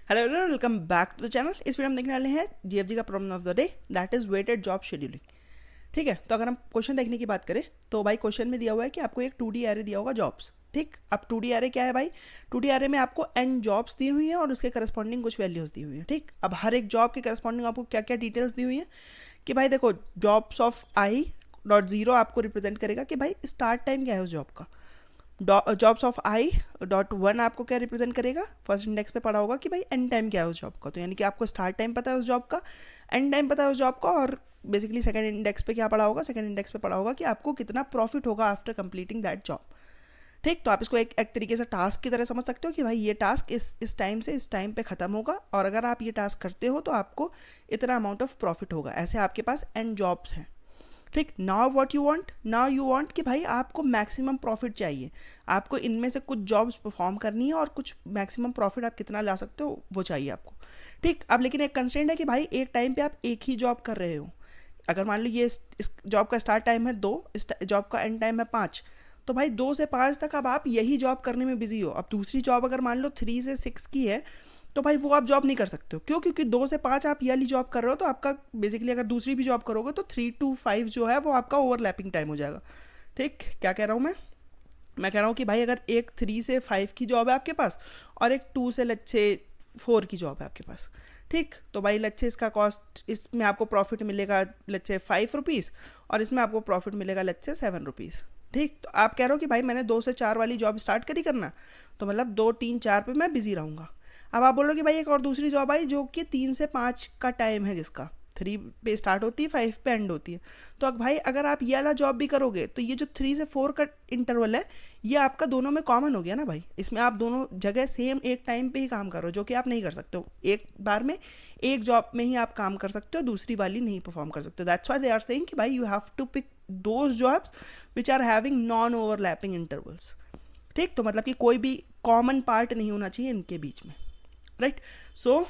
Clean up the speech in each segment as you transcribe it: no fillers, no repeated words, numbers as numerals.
Hello everyone, welcome back to the channel. इस video में देखने वाले हैं जीएफजी का problem of the day, that is weighted job scheduling. ठीक है, तो अगर हम क्वेश्चन देखने की बात करें तो भाई क्वेश्चन में दिया हुआ है कि आपको एक 2D एरे दिया होगा जॉब्स। ठीक, अब 2D एरे क्या है भाई? 2D एरे में आपको n जॉब्स दी हुई हैं और उसके करस्पॉन्डिंग कुछ वैल्यूज दी हुई हैं। ठीक, अब हर एक जॉब के करस्पॉन्डिंग आपको क्या क्या डिटेल्स दी हुई हैं कि भाई देखो, jobs of I dot zero आपको रिप्रेजेंट करेगा कि भाई स्टार्ट टाइम क्या है उस जॉब का। Jobs of I dot one आपको क्या रिप्रेजेंट करेगा? फर्स्ट इंडेक्स पे पढ़ा होगा कि भाई एंड टाइम क्या है उस जॉब का, तो यानी कि आपको स्टार्ट टाइम पता है उस जॉब का, एंड टाइम पता है उस जॉब का। और बेसिकली सेकंड इंडेक्स पे क्या पढ़ा होगा? सेकंड इंडेक्स पे पढ़ा होगा कि आपको कितना प्रॉफिट होगा आफ्टर कंप्लीटिंग दैट जॉब। ठीक, तो आप इसको एक तरीके से टास्क की तरह समझ सकते हो कि भाई ये टास्क इस टाइम से इस टाइम पे खत्म होगा, और अगर आप ये टास्क करते हो तो आपको इतना अमाउंट ऑफ प्रॉफिट होगा। ऐसे आपके पास एन जॉब्स हैं। ठीक, now what you want, now you want कि भाई आपको मैक्सिमम प्रॉफिट चाहिए। आपको इनमें से कुछ जॉब्स परफॉर्म करनी है और कुछ मैक्सिमम प्रॉफिट आप कितना ला सकते हो वो चाहिए आपको। ठीक, अब लेकिन एक कंस्ट्रेंट है कि भाई एक टाइम पे आप एक ही जॉब कर रहे हो। अगर मान लो ये इस जॉब का स्टार्ट टाइम है 2, इस जॉब का एंड टाइम है 5, तो भाई 2 से 5 तक अब आप यही जॉब करने में बिजी हो। अब दूसरी जॉब अगर मान लो 3 से 6 की है तो भाई वो आप जॉब नहीं कर सकते हो। क्यों? क्योंकि 2 से 5 आप ये वाली जॉब कर रहे हो, तो आपका बेसिकली अगर दूसरी भी जॉब करोगे तो 3 to 5 जो है वो आपका ओवरलैपिंग टाइम हो जाएगा। ठीक, क्या कह रहा हूँ मैं कह रहा हूँ कि भाई अगर एक 3 से 5 की जॉब है आपके पास और एक 2 से लच्छे 4 की जॉब है आपके पास। ठीक, तो भाई लच्छे इसका कॉस्ट, इसमें आपको प्रॉफिट मिलेगा लच्छे 5 रुपीज़ और इसमें आपको प्रॉफिट मिलेगा लच्छे 7 रुपीज़। ठीक, तो आप कह रहे हो कि भाई मैंने 2 से 4 वाली जॉब स्टार्ट करी करना, तो मतलब 2 3 4 पे मैं बिजी रहूँगा। अब आप बोल रहे हो कि भाई एक और दूसरी जॉब आई जो कि 3 से 5 का टाइम है, जिसका 3 पे स्टार्ट होती है 5 पे एंड होती है। तो अब भाई अगर आप ये वाला जॉब भी करोगे तो ये जो 3 से 4 का इंटरवल है ये आपका दोनों में कॉमन हो गया ना भाई। इसमें आप दोनों जगह सेम एक टाइम पे ही काम कर रहे हो, जो कि आप नहीं कर सकते हो। एक बार में एक जॉब में ही आप काम कर सकते हो, दूसरी वाली नहीं परफॉर्म कर सकते हो। That's why they are saying कि भाई you have to pick those jobs which are having non overlapping intervals. ठीक, तो मतलब कि कोई भी कॉमन पार्ट नहीं होना चाहिए इनके बीच में। राइट, सो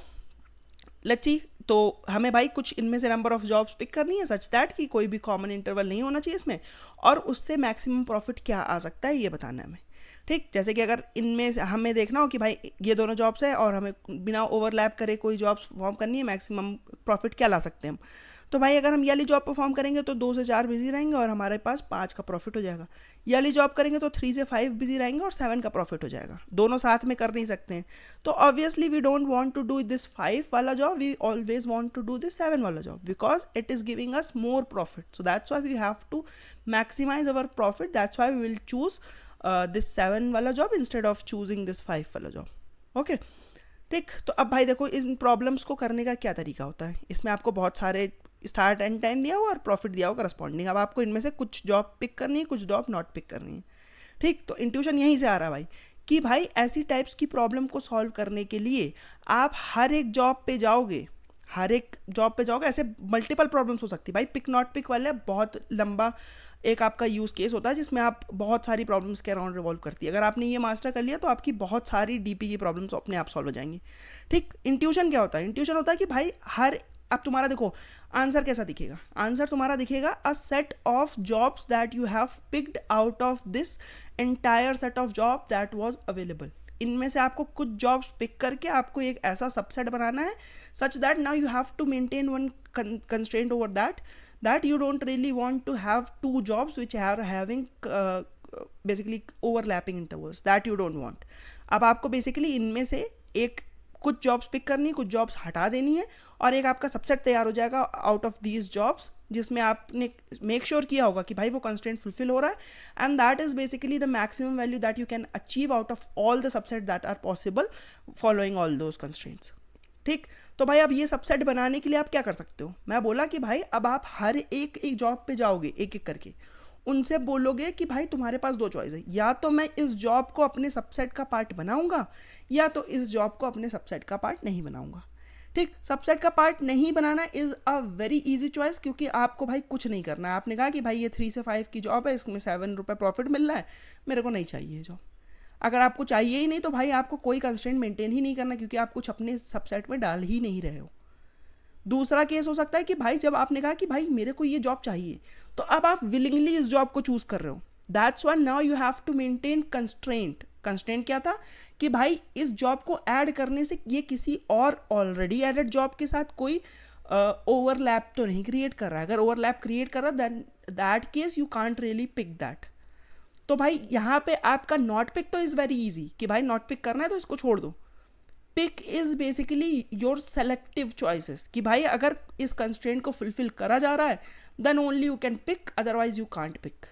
लेट्स सी, तो हमें भाई कुछ इनमें से नंबर ऑफ जॉब्स पिक करनी है सच दैट कि कोई भी कॉमन इंटरवल नहीं होना चाहिए इसमें, और उससे मैक्सिमम प्रॉफिट क्या आ सकता है ये बताना है हमें। ठीक, जैसे कि अगर इनमें से हमें देखना हो कि भाई ये दोनों जॉब्स है और हमें बिना ओवरलैप करे कोई जॉब्स परफॉर्म करनी है, मैक्सिमम प्रॉफिट क्या ला सकते हैं हम, तो भाई अगर हम ये वाली जॉब परफॉर्म करेंगे तो 2 से 4 बिजी रहेंगे और हमारे पास 5 का प्रॉफिट हो जाएगा। ये वाली जॉब करेंगे तो 3 से 5 बिजी रहेंगे और 7 का प्रॉफिट हो जाएगा। दोनों साथ में कर नहीं सकते हैं, तो obviously we don't want to do this 5 वाला job, we always want to do this 7 वाला job because it is giving us more profit. So that's why we have to maximize our profit, that's why we will choose this 7 वाला job instead of choosing this 5 वाला job. Okay, ठीक, तो अब भाई देखो इन problems को करने का क्या तरीका होता है। इसमें आपको बहुत सारे स्टार्ट एंड टाइम दिया हुआ और प्रॉफिट दिया हुआ करस्पॉन्डिंग। अब आपको इनमें से कुछ जॉब पिक करनी है, कुछ जॉब नॉट पिक करनी है। ठीक, तो इंट्यूशन यहीं से आ रहा है भाई कि भाई ऐसी टाइप्स की प्रॉब्लम को सॉल्व करने के लिए आप हर एक जॉब पे जाओगे, हर एक जॉब पे जाओगे। ऐसे मल्टीपल प्रॉब्लम्स हो सकती है भाई। पिक नॉट पिक वाले बहुत लंबा एक आपका यूज़ केस होता है जिसमें आप बहुत सारी प्रॉब्लम्स के अराउंड रिवॉल्व करती है। अगर आपने ये मास्टर कर लिया तो आपकी बहुत सारी डीपी की प्रॉब्लम्स अपने आप सॉल्व हो जाएंगी। ठीक, इंट्यूशन क्या होता है? इंट्यूशन होता है कि भाई हर, अब तुम्हारा देखो आंसर कैसा दिखेगा। आंसर तुम्हारा दिखेगा a set of jobs that you have picked out of this entire set of job that was available. इनमें से आपको कुछ जॉब्स पिक करके आपको एक ऐसा सबसेट बनाना है such that now you have to maintain one constraint over that you don't really want to have two jobs which are having basically overlapping intervals, that you don't want. अब आपको basically इनमें से एक कुछ jobs pick करनी है, कुछ jobs हटा देनी है, और एक आपका सबसेट तैयार हो जाएगा आउट ऑफ दीज जॉब्स जिसमें आपने मेक श्योर किया होगा कि भाई वो कंस्ट्रेंट फुलफिल हो रहा है, and that is basically the maximum value that you can achieve out of all the subset that are possible following all those constraints. ठीक, तो भाई अब ये सबसेट बनाने के लिए आप क्या कर सकते हो? मैं बोला कि भाई अब आप हर एक एक जॉब पे जाओगे एक एक करके, उनसे बोलोगे कि भाई तुम्हारे पास 2 चॉइस है, या तो मैं इस जॉब को अपने सबसेट का पार्ट बनाऊंगा या तो इस जॉब को अपने सबसेट का पार्ट नहीं बनाऊंगा। ठीक, सबसेट का पार्ट नहीं बनाना is a very easy choice, क्योंकि आपको भाई कुछ नहीं करना है। आपने कहा कि भाई ये 3 से 5 की जॉब है, इसमें 7 रुपये प्रॉफिट मिल रहा है, मेरे को नहीं चाहिए जॉब। अगर आपको चाहिए ही नहीं तो भाई आपको कोई कंस्ट्रेंट मेंटेन ही नहीं करना, क्योंकि आप कुछ अपने सबसेट में डाल ही नहीं रहे हो। दूसरा केस हो सकता है कि भाई जब आपने कहा कि भाई मेरे को ये जॉब चाहिए, तो अब आप विलिंगली इस जॉब को चूज कर रहे हो, that's one now you have to maintain constraint. Constraint क्या था कि भाई इस जॉब को ऐड करने से ये किसी और ऑलरेडी एडेड जॉब के साथ कोई ओवरलैप तो नहीं क्रिएट कर रहा है। अगर ओवरलैप क्रिएट कर रहा है then that case you can't really pick that. तो भाई यहाँ पे आपका नॉट पिक तो इज़ वेरी इजी कि भाई नॉट पिक करना है तो इसको छोड़ दो। Pick is basically your selective choices कि भाई अगर इस कंस्ट्रेंट को फुलफिल करा जा रहा है then only you can pick, otherwise you can't pick.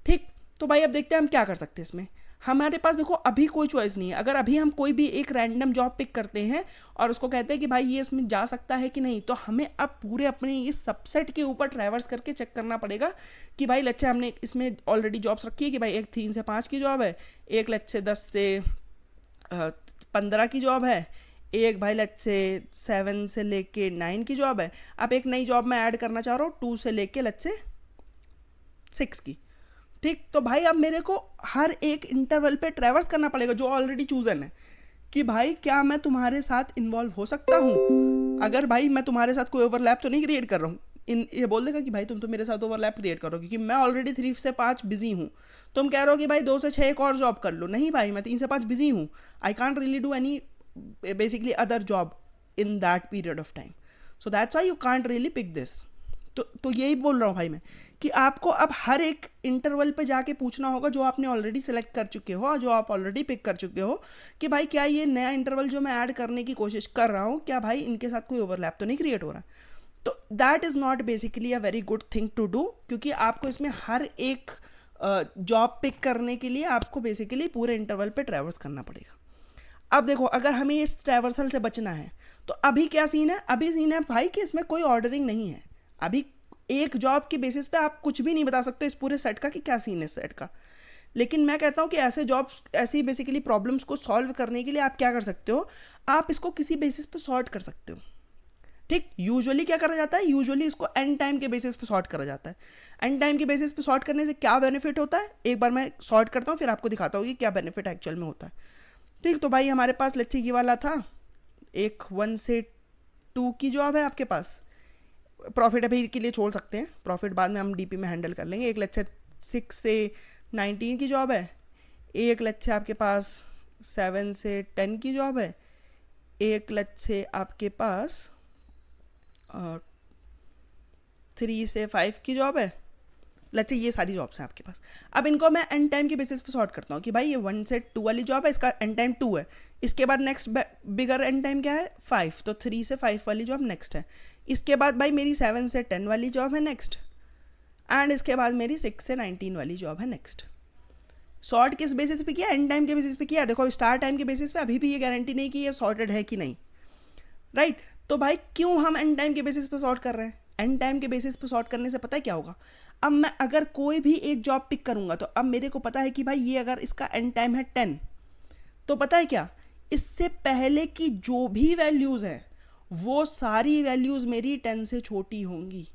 ठीक, तो भाई अब देखते हैं हम क्या कर सकते हैं इसमें। हमारे पास देखो अभी कोई चॉइस नहीं है। अगर अभी हम कोई भी एक रैंडम जॉब पिक करते हैं और उसको कहते हैं कि भाई ये इसमें जा सकता है कि नहीं, तो हमें अब पूरे अपने इस सबसेट के ऊपर ट्रैवर्स करके चेक करना पड़ेगा कि भाई लच्छे हमने इसमें ऑलरेडी जॉब्स रखी है कि भाई एक 3 से 5 की जॉब है, एक लच्छे 10 से 15 की जॉब है, एक भाई लच्छे 7 से लेके 9 की जॉब है। अब एक नई जॉब मैं ऐड करना चाह रहा हूँ 2 से लेके लच्छे 6 की। ठीक, तो भाई अब मेरे को हर एक इंटरवल पे ट्रैवर्स करना पड़ेगा जो ऑलरेडी चूजन है कि भाई क्या मैं तुम्हारे साथ इन्वॉल्व हो सकता हूँ। अगर भाई मैं तुम्हारे साथ कोई ओवरलैप तो नहीं क्रिएट कर रहा हूँ, ये बोल देगा कि भाई तुम तो मेरे साथ ओवरलैप क्रिएट करो क्योंकि मैं ऑलरेडी 3 से 5 बिजी हूँ। तुम कह रहे हो कि भाई 2 से 6 एक और जॉब कर लो। नहीं भाई, मैं 3 से 5 बिजी हूँ। I can't really do any basically other job in that period of time, so that's why you can't really pick this. तो यही बोल रहा हूँ भाई मैं कि आपको अब हर एक इंटरवल पे जाके पूछना होगा जो आपने ऑलरेडी सेलेक्ट कर चुके हो, जो आप ऑलरेडी पिक कर चुके हो, कि भाई क्या ये नया इंटरवल जो मैं ऐड करने की कोशिश कर रहा हूँ क्या भाई इनके साथ कोई ओवरलैप तो नहीं क्रिएट हो रहा। तो that is not basically a very good thing to do, क्योंकि आपको इसमें हर एक जॉब पिक करने के लिए आपको बेसिकली पूरे इंटरवल पे ट्रैवर्स करना पड़ेगा। अब देखो अगर हमें इस ट्रैवर्सल से बचना है तो अभी क्या सीन है, अभी सीन है भाई कि इसमें कोई ऑर्डरिंग नहीं है। अभी एक जॉब के बेसिस पे आप कुछ भी नहीं बता सकते इस पूरे सेट का कि क्या सीन है इस सेट का। लेकिन मैं कहता हूँ कि ऐसे जॉब्स, ऐसी बेसिकली प्रॉब्लम्स को सॉल्व करने के लिए आप क्या कर सकते हो, आप इसको किसी बेसिस पे सॉर्ट कर सकते हो। ठीक, यूजुअली क्या करा जाता है, यूजुअली इसको एंड टाइम के बेसिस पे सॉर्ट करा जाता है। एंड टाइम के बेसिस पे सॉर्ट करने से क्या बेनिफिट होता है, एक बार मैं सॉर्ट करता हूँ फिर आपको दिखाता हूँ कि क्या बेनिफिट एक्चुअल में होता है। ठीक, तो भाई हमारे पास लच्छे ये वाला था, एक 1 से 2 की जॉब है आपके पास। प्रॉफिट अभी के लिए छोड़ सकते हैं, प्रॉफिट बाद में हम डीपी में हैंडल कर लेंगे। एक लच्छे 6 से 19 की जॉब है, एक लच्छे आपके पास 7 से 10 की जॉब है, एक लच्छे आपके पास 3 से 5 की जॉब है। लच्छे ये सारी जॉब्स हैं आपके पास। अब इनको मैं एंड टाइम के बेसिस पे सॉर्ट करता हूँ कि भाई ये 1 से 2 वाली जॉब है, इसका एंड टाइम 2 है। इसके बाद नेक्स्ट बिगर एंड टाइम क्या है, 5, तो 3 से 5 वाली जॉब नेक्स्ट है। इसके बाद भाई मेरी 7 से 10 वाली जॉब है नेक्स्ट, एंड इसके बाद मेरी 6 से 19 वाली जॉब है नेक्स्ट। सॉर्ट किस बेसिस पे किया, एंड टाइम के बेसिस पे किया। देखो स्टार्ट टाइम के बेसिस पे अभी भी ये गारंटी नहीं कि ये सॉर्टेड है कि नहीं, राइट। तो भाई क्यों हम एंड टाइम के बेसिस पे सॉर्ट कर रहे हैं, एंड टाइम के बेसिस पे सॉर्ट करने से पता है क्या होगा। अब मैं अगर कोई भी एक जॉब पिक करूंगा तो अब मेरे को पता है कि भाई ये अगर इसका एंड टाइम है 10, तो पता है क्या, इससे पहले की जो भी वैल्यूज़ है वो सारी वैल्यूज़ मेरी 10 से छोटी होंगी।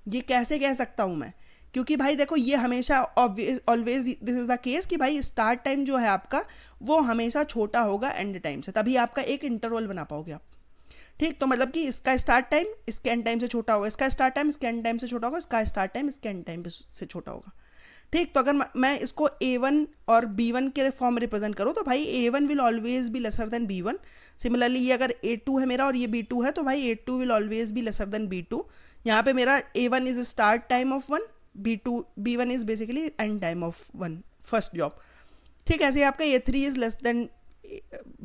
ये कैसे कह सकता हूँ मैं, क्योंकि भाई देखो ये हमेशा always this is the case कि भाई स्टार्ट टाइम जो है आपका वो हमेशा छोटा होगा एंड टाइम से, तभी आपका एक इंटरवल बना पाओगे आप। ठीक, तो मतलब कि इसका स्टार्ट टाइम इसके एंड टाइम से छोटा होगा, इसका स्टार्ट टाइम इसके एंड टाइम से छोटा होगा, इसका स्टार्ट टाइम इसके एंड टाइम से छोटा होगा। ठीक, तो अगर मैं इसको A1 और B1 के फॉर्म में रिप्रेजेंट करूँ तो भाई A1 will always be lesser than B1। Similarly ये अगर A2 है मेरा और ये B2 है तो भाई A2 will always be lesser than B2। यहाँ पे मेरा A1 is start time of 1, B1 is basically and time of 1 first job. ठीक, ऐसे ही आपका A3 is less then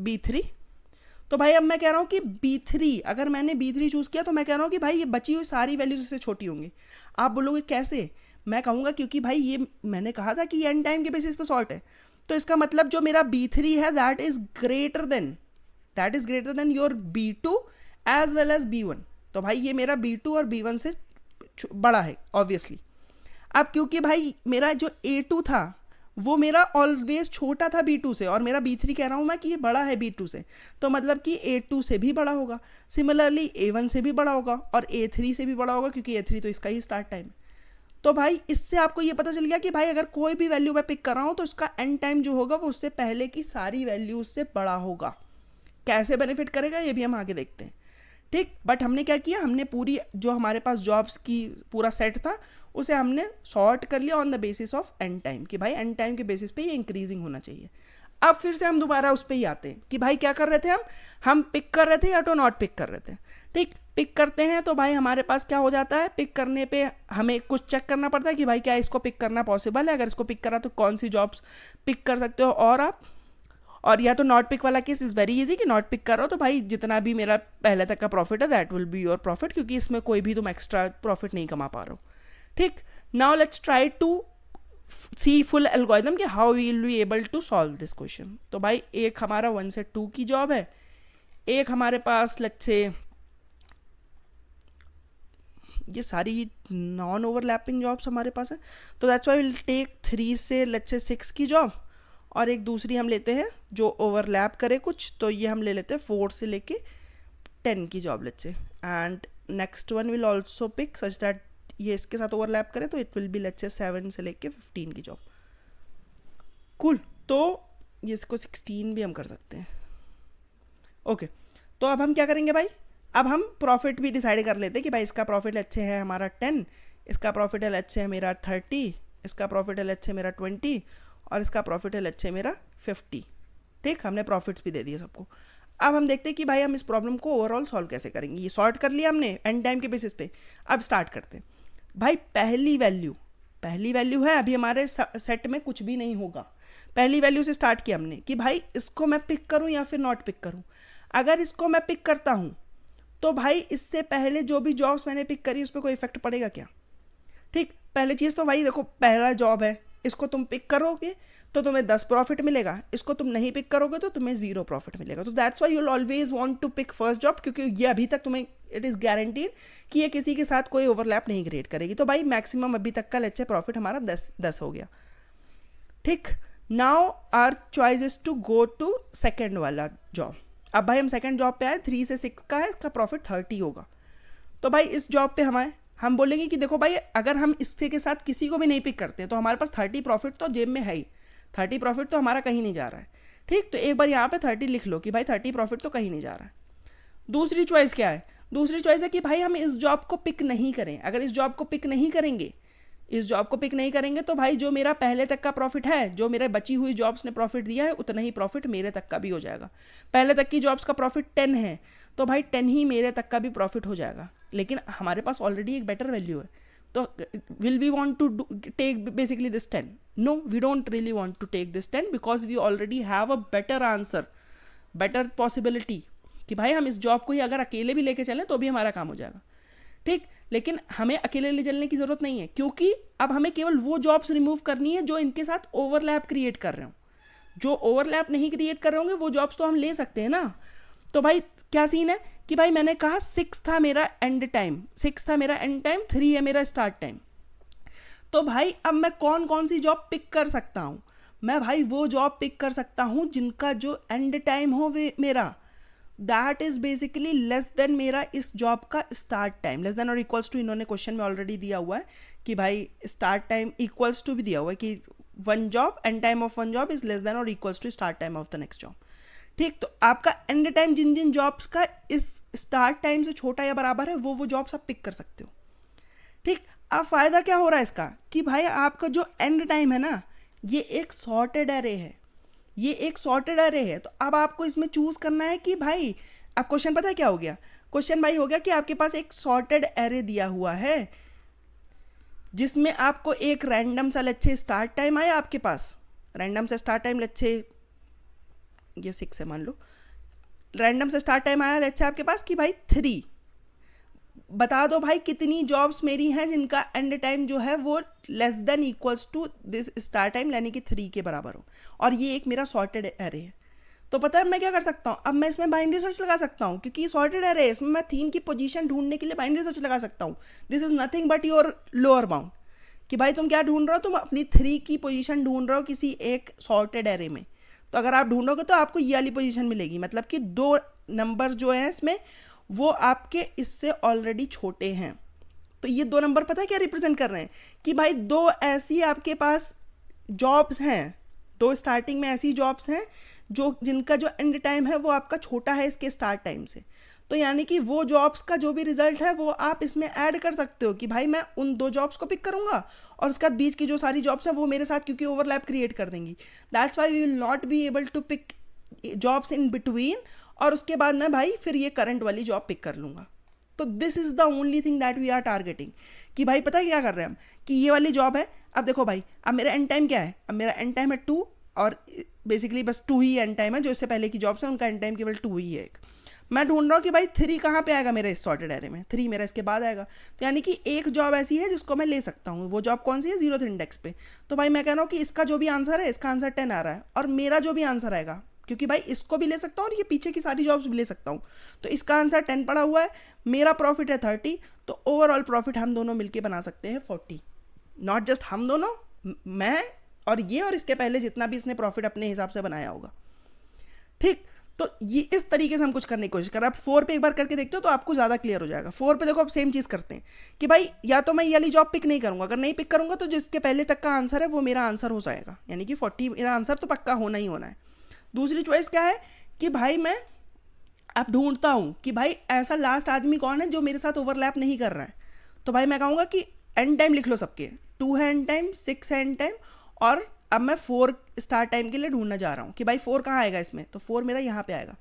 B3। तो भाई अब मैं कह रहा हूँ कि B3, अगर मैंने B3 चूज़ किया तो मैं कह रहा हूँ कि भाई ये बची हुई सारी वैल्यूज इससे छोटी होंगी। आप बोलोगे कैसे, मैं कहूँगा क्योंकि भाई ये मैंने कहा था कि ये एंड टाइम के बेसिस पे सॉर्ट है, तो इसका मतलब जो मेरा B3 है that is greater than your B2 as well as B1। तो भाई ये मेरा B2 और B1 से बड़ा है ऑब्वियसली। अब क्योंकि भाई मेरा जो A2 था वो मेरा ऑलवेज छोटा था B2 से, और मेरा B3 कह रहा हूँ मैं कि ये बड़ा है B2 से, तो मतलब कि A2 से भी बड़ा होगा, सिमिलरली A1 से भी बड़ा होगा और A3 से भी बड़ा होगा, क्योंकि A3 तो इसका ही स्टार्ट टाइम है। तो भाई इससे आपको ये पता चल गया कि भाई अगर कोई भी वैल्यू मैं पिक कर रहा हूँ तो उसका एंड टाइम जो होगा वो उससे पहले की सारी वैल्यूज से बड़ा होगा। कैसे बेनिफिट करेगा ये भी हम आगे देखते हैं। ठीक, बट हमने क्या किया, हमने पूरी जो हमारे पास जॉब्स की पूरा सेट था उसे हमने सॉर्ट कर लिया on the basis of and time कि भाई एंड टाइम के बेसिस पे ये इंक्रीजिंग होना चाहिए। अब फिर से हम दोबारा उस पर ही आते हैं कि भाई क्या कर रहे थे हम पिक कर रहे थे या तो नॉट पिक कर रहे थे। ठीक, पिक करते हैं तो भाई हमारे पास क्या हो जाता है, पिक करने पे हमें कुछ चेक करना पड़ता है कि भाई क्या इसको पिक करना पॉसिबल है, अगर इसको पिक करा तो कौन सी जॉब्स पिक कर सकते हो। और या तो नॉट पिक वाला केस इज़ वेरी इजी कि नॉट पिक करो तो भाई जितना भी मेरा पहले तक का प्रॉफिट है that will be your profit, क्योंकि इसमें कोई भी तुम एक्स्ट्रा प्रॉफिट नहीं कमा पा रहे हो। ठीक, now let's try to see full algorithm कि how will be able to solve this question. तो भाई एक हमारा 1 से 2 की जॉब है, एक हमारे पास लेट्स से ये सारी नॉन ओवरलैपिंग जॉब्स हमारे पास है, तो दैट्स व्हाई विल टेक 3 से लेट्स से 6 की जॉब, और एक दूसरी हम लेते हैं जो ओवरलैप करे कुछ, तो ये हम ले लेते हैं 4 से लेके 10 की job let's say, and next one will also pick such that ये इसके साथ ओवरलैप करे, तो it will be let's say 7 से लेके 15 की जॉब। कूल, तो ये इसको 16 भी हम कर सकते हैं। ओके, तो अब हम क्या करेंगे भाई, अब हम प्रॉफिट भी डिसाइड कर लेते हैं कि भाई इसका प्रॉफिट अच्छे है हमारा 10, इसका प्रॉफिट है अच्छे है मेरा 30, इसका प्रॉफिट है अच्छे मेरा 20, और इसका प्रॉफिट है अच्छे मेरा 50। ठीक, हमने प्रॉफिट्स भी दे दिए सबको। अब हम देखते हैं कि भाई हम इस प्रॉब्लम को ओवरऑल सॉल्व कैसे करेंगे। ये सॉर्ट कर लिया हमने एंड टाइम के बेसिस पे, अब स्टार्ट करते हैं। भाई पहली वैल्यू है, अभी हमारे सेट में कुछ भी नहीं होगा, पहली वैल्यू से स्टार्ट किया हमने कि भाई इसको मैं पिक करूं या फिर नॉट पिक करूं। अगर इसको मैं पिक करता हूं तो भाई इससे पहले जो भी जॉब्स मैंने पिक करी उस पर कोई इफेक्ट पड़ेगा क्या। ठीक, पहली चीज़ तो भाई देखो पहला जॉब है, इसको तुम पिक करोगे तो तुम्हें 10 प्रॉफिट मिलेगा, इसको तुम नहीं पिक करोगे तो तुम्हें 0 प्रॉफिट मिलेगा। तो that's why you will always want to pick first job, क्योंकि ये अभी तक तुम्हें इट इज़ गारंटीड कि ये किसी के साथ कोई ओवरलैप नहीं क्रिएट करेगी। तो भाई मैक्सिमम अभी तक का लेट्स से प्रॉफिट हमारा 10 हो गया। ठीक, now our choice is to go to second वाला जॉब। अब भाई हम सेकेंड जॉब पे आए, 3 से 6 का है, इसका प्रॉफिट 30 होगा। तो भाई इस जॉब पे हम बोलेंगे कि देखो भाई अगर हम इसके के साथ किसी को भी नहीं पिक करते तो हमारे पास 30 प्रॉफिट तो जेब में है ही, 30 प्रॉफिट तो हमारा कहीं नहीं जा रहा है। ठीक, तो एक बार यहाँ पे 30 लिख लो कि भाई 30 प्रॉफिट तो कहीं नहीं जा रहा है। दूसरी चॉइस क्या है, दूसरी चॉइस है कि भाई हम इस जॉब को पिक नहीं करें। अगर इस जॉब को पिक नहीं करेंगे तो भाई जो मेरा पहले तक का प्रॉफिट है, जो मेरे बची हुई जॉब्स ने प्रॉफिट दिया है, उतना ही प्रॉफिट मेरे तक का भी हो जाएगा। पहले तक की जॉब्स का प्रॉफिट 10 है तो भाई 10 ही मेरे तक का भी प्रॉफिट हो जाएगा, लेकिन हमारे पास ऑलरेडी एक बेटर वैल्यू है। तो will we want to take basically this 10? No, we don't really want to take this 10 because we already have a better answer, better possibility कि भाई हम इस जॉब को ही अगर अकेले भी लेके चलें तो भी हमारा काम हो जाएगा। ठीक, लेकिन हमें अकेले ले चलने की ज़रूरत नहीं है, क्योंकि अब हमें केवल वो जॉब्स रिमूव करनी है जो इनके साथ ओवरलैप क्रिएट कर रहे हो। जो ओवरलैप नहीं क्रिएट कर रहे होंगे वो जॉब्स तो हम ले सकते हैं ना। तो भाई क्या सीन है कि भाई मैंने कहा 6 था मेरा एंड टाइम, 3 है मेरा स्टार्ट टाइम। तो भाई अब मैं कौन कौन सी जॉब पिक कर सकता हूँ, मैं भाई वो जॉब पिक कर सकता हूँ जिनका जो एंड टाइम हो मेरा that is basically less than मेरा इस जॉब का स्टार्ट टाइम। लेस देन और इक्वल्स टू इन्होंने क्वेश्चन में ऑलरेडी दिया हुआ है कि भाई स्टार्ट टाइम इक्वल्स टू भी दिया हुआ है कि one job end time of one job is less than और equals to start time of the next job. ठीक, तो आपका एंड टाइम जिन जिन जॉब्स का इस स्टार्ट टाइम से छोटा या बराबर है वो जॉब्स आप पिक कर सकते हो। ठीक, अब फ़ायदा क्या हो रहा है इसका कि भाई आपका जो एंड टाइम है ना ये एक सॉर्टेड एरे है, तो अब आपको इसमें चूज़ करना है कि भाई अब क्वेश्चन पता है क्या हो गया, क्वेश्चन भाई हो गया कि आपके पास एक सॉर्टेड एरे दिया हुआ है जिसमें आपको एक रैंडम सा लेट्स से स्टार्ट टाइम आया, आपके पास रैंडम सा स्टार्ट टाइम लेट्स से ये 6 है मान लो, रैंडम से स्टार्ट टाइम आया लेट्स से आपके पास कि भाई 3। बता दो भाई कितनी जॉब्स मेरी हैं जिनका एंड टाइम जो है वो less than equals to this start time यानी कि 3 के बराबर हो, और ये एक मेरा सॉर्टेड एरे है। तो पता है मैं क्या कर सकता हूँ, अब मैं इसमें बाइनरी सर्च लगा सकता हूँ क्योंकि सॉर्टेड एरे है, इसमें मैं 3 की पोजीशन ढूंढने के लिए बाइनरी सर्च लगा सकता हूँ। This is nothing but your lower bound कि भाई तुम क्या ढूंढ रहे हो, तुम अपनी 3 की पोजीशन ढूंढ रहे हो किसी एक सॉर्टेड एरे में। तो अगर आप ढूंढोगे तो आपको ये वाली पोजीशन मिलेगी, मतलब कि 2 नंबर जो हैं इसमें वो आपके इससे ऑलरेडी छोटे हैं। तो ये 2 नंबर पता है क्या रिप्रेजेंट कर रहे हैं कि भाई 2 ऐसी आपके पास जॉब्स हैं, 2 स्टार्टिंग में ऐसी जॉब्स हैं जो जिनका जो एंड टाइम है वो आपका छोटा है इसके स्टार्ट टाइम से। तो यानी कि वो जॉब्स का जो भी रिजल्ट है वो आप इसमें ऐड कर सकते हो कि भाई मैं उन 2 जॉब्स को पिक करूंगा और उसके बाद बीच की जो सारी जॉब्स हैं वो मेरे साथ क्योंकि ओवरलैप क्रिएट कर देंगी। That's why we will not be able to pick jobs in between, और उसके बाद मैं भाई फिर ये करंट वाली जॉब पिक कर लूँगा। तो this is the only thing that we are targeting कि भाई पता है क्या कर रहे हैं हम, कि ये वाली जॉब है। अब देखो भाई, अब मेरा एंड टाइम क्या है, अब मेरा एंड टाइम है 2, और बेसिकली बस 2 ही एंड टाइम है। जो इससे पहले की जॉब्स है उनका एंड टाइम केवल 2 ही है। एक मैं ढूंढ रहा हूँ कि भाई 3 कहाँ पे आएगा मेरे इस सॉर्टेड एरे में, 3 मेरा इसके बाद आएगा। तो यानी कि एक जॉब ऐसी है जिसको मैं ले सकता हूँ। वो जॉब कौन सी है, 0th इंडेक्स पे। तो भाई मैं कह रहा हूँ कि इसका जो भी आंसर है, इसका आंसर 10 आ रहा है, और मेरा जो भी आंसर आएगा, क्योंकि भाई इसको भी ले सकता हूँ और ये पीछे की सारी जॉब्स भी ले सकता हूँ, तो इसका आंसर 10 पड़ा हुआ है, मेरा प्रॉफिट है 30। तो ओवरऑल प्रॉफिट हम दोनों मिलके बना सकते हैं 40। नॉट जस्ट हम दोनों, मैं और ये, और इसके पहले जितना भी इसने प्रॉफिट अपने हिसाब से बनाया होगा। ठीक, तो ये इस तरीके से हम कुछ करने की कोशिश कर रहे हैं। आप 4 पे एक बार करके देखते हो तो आपको ज़्यादा क्लियर हो जाएगा। 4 पे देखो, अब सेम चीज़ करते हैं कि भाई या तो मैं ये वाली जॉब पिक नहीं करूँगा, अगर नहीं पिक करूँगा तो जिसके पहले तक का आंसर है वो मेरा आंसर हो जाएगा, यानी कि 40 मेरा आंसर तो पक्का होना ही होना है। दूसरी चॉइस क्या है कि भाई मैं अब ढूंढता हूँ कि भाई ऐसा लास्ट आदमी कौन है जो मेरे साथ ओवरलैप नहीं कर रहा है। तो भाई मैं कहूँगा कि एंड टाइम लिख लो सबके, 2 है एंड टाइम, 6 है एंड टाइम, और अब मैं 4 स्टार्ट टाइम के लिए ढूंढना जा रहा हूँ कि भाई 4 कहाँ आएगा इसमें, तो 4 मेरा यहाँ पे आएगा।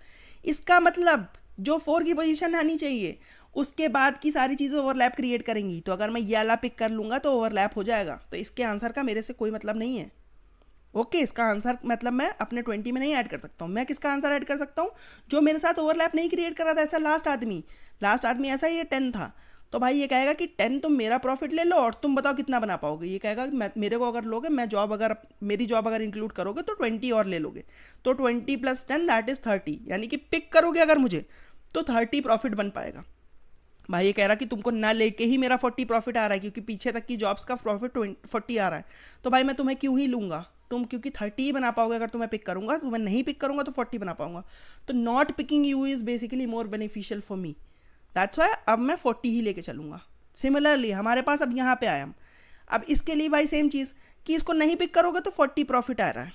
इसका मतलब जो 4 की पोजीशन आनी चाहिए उसके बाद की सारी चीज़ें ओवरलैप क्रिएट करेंगी। तो अगर मैं ये वाला पिक कर लूँगा तो ओवरलैप हो जाएगा, तो इसके आंसर का मेरे से कोई मतलब नहीं है। ओके, इसका आंसर मतलब मैं अपने 20 में नहीं ऐड कर सकता हूँ। मैं किसका आंसर ऐड कर सकता हूँ, जो मेरे साथ ओवरलैप नहीं क्रिएट कर रहा था, ऐसा लास्ट आदमी ऐसा ये 10 था। तो भाई ये कहेगा कि 10 तुम मेरा प्रॉफिट ले लो और तुम बताओ कितना बना पाओगे। ये कहेगा कि मेरे को अगर लोगे, मेरी जॉब अगर इंक्लूड करोगे तो 20 और ले लोगे, तो 20 + 10 दैट इज़ 30, यानी कि पिक करोगे अगर मुझे तो 30 प्रॉफिट बन पाएगा। भाई ये कह रहा कि तुमको ना लेके ही मेरा 40 प्रॉफिट आ रहा है, क्योंकि पीछे तक की जॉब्स का प्रॉफिट 40 आ रहा है। तो भाई मैं तुम्हें क्यों ही लूँगा, तुम क्योंकि 30 ही बना पाओगे अगर तुम्हें पिक करूँगा, तो मैं नहीं पिक करूँगा तो 40 बना पाऊंगा। तो not picking you is basically more beneficial for me, that's why अब मैं 40 ही लेके चलूँगा। सिमिलरली हमारे पास अब यहाँ पे आया हम, अब इसके लिए भाई सेम चीज़ कि इसको नहीं पिक करोगे तो 40 प्रॉफिट आ रहा है।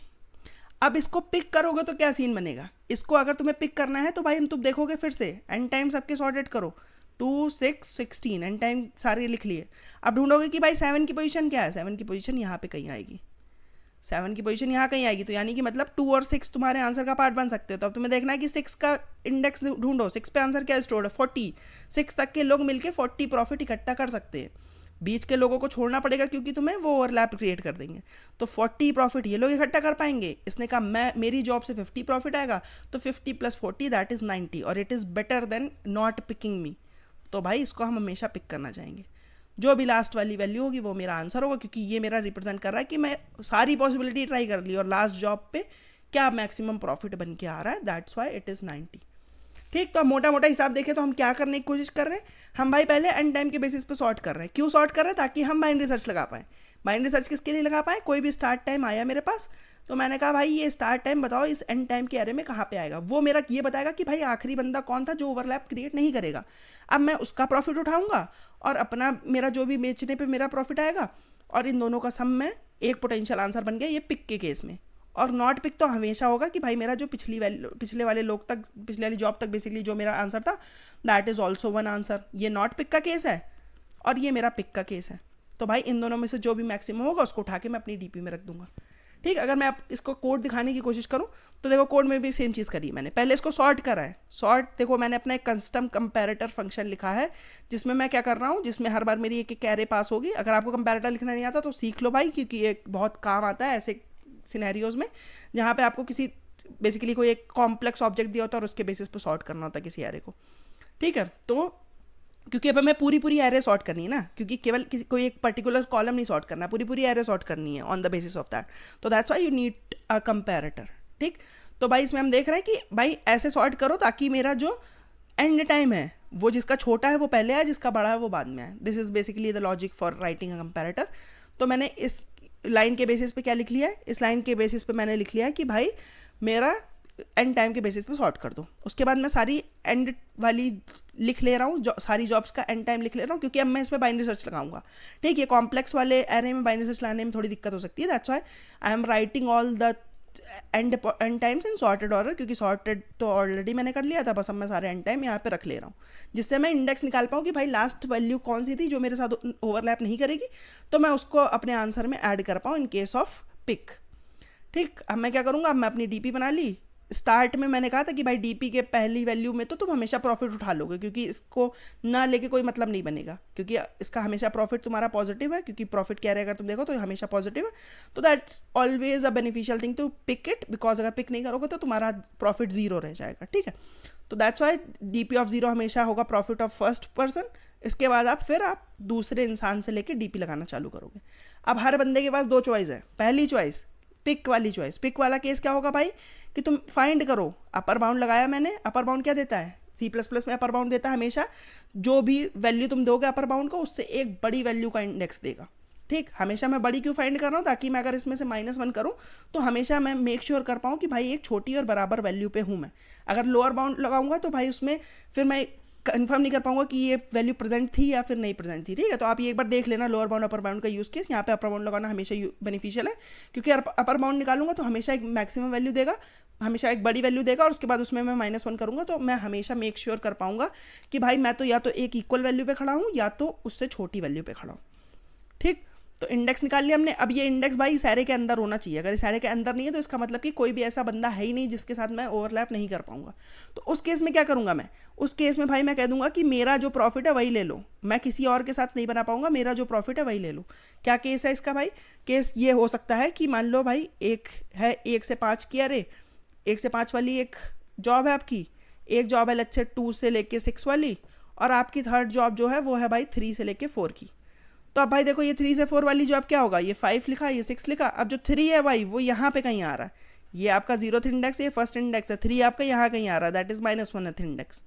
अब इसको पिक करोगे तो क्या सीन बनेगा, इसको अगर तुम्हें पिक करना है तो भाई तुम देखोगे फिर से एंड टाइम सबके सॉर्टेड करो, 2, 6, 16 एंड टाइम सारे लिख लिए। अब ढूंढोगे कि भाई 7 की पोजीशन क्या है, 7 की पोजीशन यहाँ पे कहीं आएगी, 7 की पोजीशन यहाँ कहीं आएगी। तो यानी कि मतलब 2 और 6 तुम्हारे आंसर का पार्ट बन सकते हो। तो अब तुम्हें देखना है कि 6 का इंडेक्स ढूंढो, 6 पे आंसर क्या स्टोर्ड है, 40। 6 तक के लोग मिलके 40 प्रॉफिट इकट्ठा कर सकते हैं, बीच के लोगों को छोड़ना पड़ेगा क्योंकि तुम्हें वो ओवरलैप क्रिएट कर देंगे। तो 40 प्रॉफिट ये लोग इकट्ठा कर पाएंगे। इसने कहा मेरी जॉब से 50 प्रॉफिट आएगा, तो 50 + 40 दैट इज़ 90, और it is better than not picking me. तो भाई इसको हम हमेशा पिक करना चाहेंगे। जो भी लास्ट वाली वैल्यू होगी वो मेरा आंसर होगा, क्योंकि ये मेरा रिप्रेजेंट कर रहा है कि मैं सारी पॉसिबिलिटी ट्राई कर ली और लास्ट जॉब पे क्या मैक्सिमम प्रॉफिट बन के आ रहा है, दैट्स वाई इट इज़ 90। ठीक, तो मोटा मोटा हिसाब देखें तो हम क्या करने की कोशिश कर रहे हैं, हम भाई पहले एंड टाइम के बेसिस पे सॉर्ट कर रहे हैं। क्यों सॉर्ट कर रहे हैं, ताकि हम बाइनरी सर्च लगा पाएँ। बाइनरी सर्च किसके लिए लगा पाएँ, कोई भी स्टार्ट टाइम आया मेरे पास तो मैंने कहा भाई ये स्टार्ट टाइम बताओ इस एंड टाइम के एरे में कहाँ पे आएगा, वो मेरा ये बताएगा कि भाई आखिरी बंदा कौन था जो ओवरलैप क्रिएट नहीं करेगा। अब मैं उसका प्रॉफिट उठाऊंगा और अपना मेरा जो भी बेचने पे मेरा प्रॉफिट आएगा, और इन दोनों का सम में एक पोटेंशियल आंसर बन गया ये पिक के केस में। और नॉट पिक तो हमेशा होगा कि भाई मेरा जो पिछले वाली जॉब तक बेसिकली जो मेरा आंसर था that is also one answer. ये नॉट पिक का केस है और ये मेरा पिक का केस है। तो भाई इन दोनों में से जो भी मैक्सिमम होगा उसको उठा के मैं अपनी डीपी में रख दूंगा। ठीक, अगर मैं आप इसको कोड दिखाने की कोशिश करूं तो देखो कोड में भी सेम चीज़ करी है मैंने। पहले इसको सॉर्ट करा है, सॉर्ट देखो मैंने अपना एक कस्टम कंपैरेटर फंक्शन लिखा है जिसमें मैं क्या कर रहा हूं, जिसमें हर बार मेरी एक कैरे पास होगी। अगर आपको कंपैरेटर लिखना नहीं आता तो सीख लो भाई, क्योंकि ये बहुत काम आता है ऐसे सिनेरियोज में जहाँ पे आपको किसी बेसिकली कोई एक कॉम्प्लेक्स ऑब्जेक्ट दिया होता है और उसके बेसिस पे सॉर्ट करना होता है किसी एरे को। ठीक है, तो क्योंकि अब हमें पूरी एरे सॉर्ट करनी है ना, क्योंकि केवल किसी कोई एक पर्टिकुलर कॉलम नहीं सॉर्ट करना, पूरी एरे सॉर्ट करनी है on the basis of that. तो that's why you need a comparator. ठीक, तो भाई इसमें हम देख रहे हैं कि भाई ऐसे सॉर्ट करो ताकि मेरा जो एंड टाइम है वो जिसका छोटा है वो पहले आए, जिसका बड़ा है वो बाद में आए। This is basically the logic for writing a comparator. तो मैंने इस लाइन के बेसिस पे क्या लिख लिया है, इस लाइन के बेसिस पे मैंने लिख लिया है कि भाई मेरा एंड टाइम के बेसिस पे सॉर्ट कर दो। उसके बाद मैं सारी एंड वाली लिख ले रहा हूँ, सारी जॉब्स का एंड टाइम लिख ले रहा हूँ, क्योंकि अब मैं इसमें बाइनरी सर्च लगाऊंगा। ठीक, ये कॉम्प्लेक्स वाले एरे में बाइनरी सर्च लाने में थोड़ी दिक्कत हो सकती है, that's why I am writing all the end times in sorted order, क्योंकि सॉर्टेड तो ऑलरेडी मैंने कर लिया था, बस अब मैं सारे एंड टाइम यहाँ पे रख ले रहा हूँ, जिससे मैं इंडेक्स निकाल पाऊँ कि भाई लास्ट वैल्यू कौन सी थी जो मेरे साथ ओवरलैप नहीं करेगी, तो मैं उसको अपने आंसर में ऐड कर पाऊँ इन केस ऑफ पिक। ठीक, अब मैं क्या करूँगा, अब मैं अपनी डीपी बना ली। स्टार्ट में मैंने कहा था कि भाई डीपी के पहली वैल्यू में तो तुम हमेशा प्रॉफिट उठा लोगे, क्योंकि इसको ना लेके कोई मतलब नहीं बनेगा, क्योंकि इसका हमेशा प्रॉफिट तुम्हारा पॉजिटिव है, क्योंकि प्रॉफिट क्या रहेगा तुम देखो तो हमेशा पॉजिटिव है, तो that's always a beneficial thing to pick it, because अगर पिक नहीं करोगे तो तुम्हारा प्रॉफिट जीरो रह जाएगा। ठीक है, तो that's Y DP of zero हमेशा होगा प्रॉफिट ऑफ फर्स्ट पर्सन। इसके बाद आप दूसरे इंसान से लेके डीपी लगाना चालू करोगे। अब हर बंदे के पास दो चॉइस है। पहली चॉइस पिक वाली चॉइस। पिक वाला केस क्या होगा भाई कि तुम फाइंड करो, अपर बाउंड लगाया मैंने, अपर बाउंड क्या देता है, C++ में अपर बाउंड देता है हमेशा जो भी वैल्यू तुम दोगे अपर बाउंड को उससे एक बड़ी वैल्यू का इंडेक्स देगा। ठीक, हमेशा मैं बड़ी क्यों फाइंड कर रहा हूँ, ताकि मैं अगर इसमें से -1 करूँ तो हमेशा मैं मेक श्योर कर पाऊँ कि भाई एक छोटी और बराबर वैल्यू पे हूँ मैं। अगर लोअर बाउंड लगाऊंगा तो भाई उसमें फिर मैं कंफर्म नहीं कर पाऊंगा कि ये वैल्यू प्रेजेंट थी या फिर नहीं प्रेजेंट थी। ठीक है, तो आप ये एक बार देख लेना लोअर बाउंड अपर बाउंड का यूज़ केस। यहाँ पे अपर बाउंड लगाना हमेशा बेनिफिशियल है, क्योंकि अपर बाउंड निकालूंगा तो हमेशा एक मैक्सिमम वैल्यू देगा, हमेशा एक बड़ी वैल्यू देगा, और उसके बाद उसमें मैं -1 करूँगा तो मैं हमेशा मेक श्योर कर पाऊंगा कि भाई मैं तो या तो एक इक्वल वैल्यू पे खड़ा हूँ या तो उससे छोटी वैल्यू पे खड़ा हूँ। ठीक, तो इंडेक्स निकाल लिया हमने। अब ये इंडेक्स भाई इस एरे के अंदर होना चाहिए। अगर इस एरे के अंदर नहीं है तो इसका मतलब कि कोई भी ऐसा बंदा है ही नहीं जिसके साथ मैं ओवरलैप नहीं कर पाऊंगा। तो उस केस में क्या करूंगा मैं, उस केस में भाई मैं कह दूंगा कि मेरा जो प्रॉफिट है वही ले लो, मैं किसी और के साथ नहीं बना पाऊंगा, मेरा जो प्रॉफिट है वही ले लो। क्या केस है इसका भाई, केस ये हो सकता है कि मान लो भाई एक है 1 से 5 की अरे, 1 से 5 वाली एक जॉब है आपकी, एक जॉब है लेट्स से 2 से लेके 6 वाली, और आपकी थर्ड जॉब जो है वो है भाई 3 से लेके 4 की। तो अब भाई देखो ये 3 से 4 वाली जॉब क्या होगा, ये 5 लिखा, ये 6 लिखा। अब जो 3 है भाई वो यहाँ पे कहीं आ रहा है, ये आपका 0th इंडेक्स, ये फर्स्ट इंडेक्स है, 3 आपका यहाँ कहीं आ रहा है, दैट इज -1th इंडेक्स।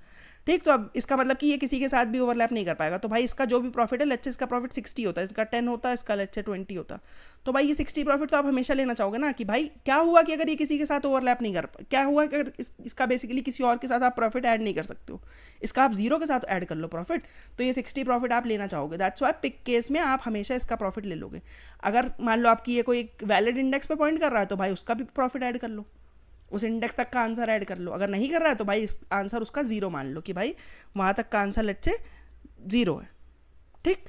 ठीक, तो अब इसका मतलब कि ये किसी के साथ भी ओवरलैप नहीं कर पाएगा। तो भाई इसका जो भी प्रॉफिट है, लेट्स से इसका प्रॉफिट 60 होता है, इसका 10 होता है, इसका लेट्स से 20 होता, तो भाई ये 60 प्रॉफिट तो आप हमेशा लेना चाहोगे ना, कि भाई क्या हुआ कि अगर ये किसी के साथ ओवरलैप नहीं कर क्या हुआ कि अगर इसका बेसिकली किसी और के साथ आप प्रॉफिट ऐड नहीं कर सकते हो, इसका आप 0 के साथ ऐड कर लो प्रॉफिट, तो ये 60 प्रॉफिट आप लेना चाहोगे। दैट्स वाई पिक केस में आप हमेशा इसका प्रॉफिट ले लोगे। अगर मान लो आपकी ये कोई वैलिड इंडेक्स पे पॉइंट कर रहा है तो भाई उसका भी प्रॉफिट ऐड कर लो, उस इंडेक्स तक का आंसर ऐड कर लो। अगर नहीं कर रहा है तो भाई इस आंसर उसका 0 मान लो कि भाई वहाँ तक का आंसर लेट से 0 है। ठीक,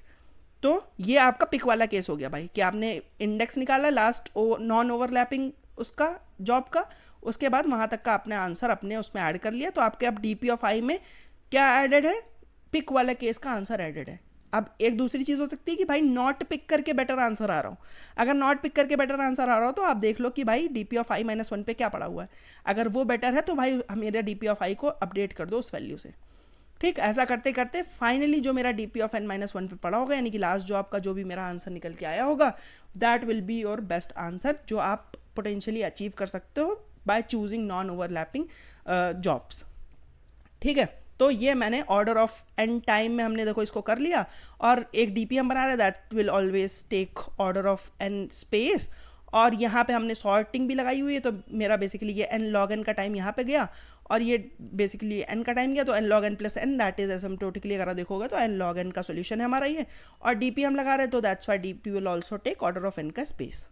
तो ये आपका पिक वाला केस हो गया भाई कि आपने इंडेक्स निकाला लास्ट नॉन ओवरलैपिंग उसका जॉब का, उसके बाद वहाँ तक का आपने आंसर अपने उसमें ऐड कर लिया, तो आपके अब DP ऑफ I में क्या एडेड है, पिक वाला केस का आंसर एडेड है। अब एक दूसरी चीज़ हो सकती है कि भाई नॉट पिक करके बेटर आंसर आ रहा हो। अगर नॉट पिक करके बेटर आंसर आ रहा हो तो आप देख लो कि भाई DP ऑफ I -1 पे क्या पड़ा हुआ है। अगर वो बेटर है तो भाई मेरा DP ऑफ I को अपडेट कर दो उस वैल्यू से। ठीक, ऐसा करते करते फाइनली जो मेरा DP ऑफ N -1 पे पड़ा होगा, यानी कि लास्ट जॉब का जो भी मेरा आंसर निकल के आया होगा, that will be your best answer जो आप पोटेंशियली अचीव कर सकते हो by choosing non overlapping jobs. ठीक है, तो ये मैंने ऑर्डर ऑफ एन टाइम में हमने देखो इसको कर लिया, और एक DP हम बना रहे हैं that will always take order of n space, और यहाँ पे हमने सॉर्टिंग भी लगाई हुई है, तो मेरा बेसिकली ये n log n का टाइम यहाँ पे गया, और ये बेसिकली n का टाइम गया, तो n log n plus n that is एसिम्प्टोटिकली अगर देखोगे तो n log n का सोल्यूशन है हमारा ये, और DP हम लगा रहे हैं तो that's why DP will also take order of n का स्पेस।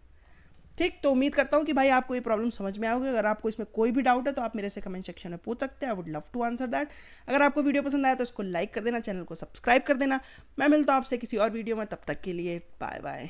ठीक, तो उम्मीद करता हूँ कि भाई आपको ये प्रॉब्लम समझ में आओगे। अगर आपको इसमें कोई भी डाउट है तो आप मेरे से कमेंट सेक्शन में पूछ सकते हैं, I would love to answer that. अगर आपको वीडियो पसंद आया तो इसको लाइक कर देना, चैनल को सब्सक्राइब कर देना। मैं मिलता हूँ आपसे किसी और वीडियो में, तब तक के लिए बाय बाय।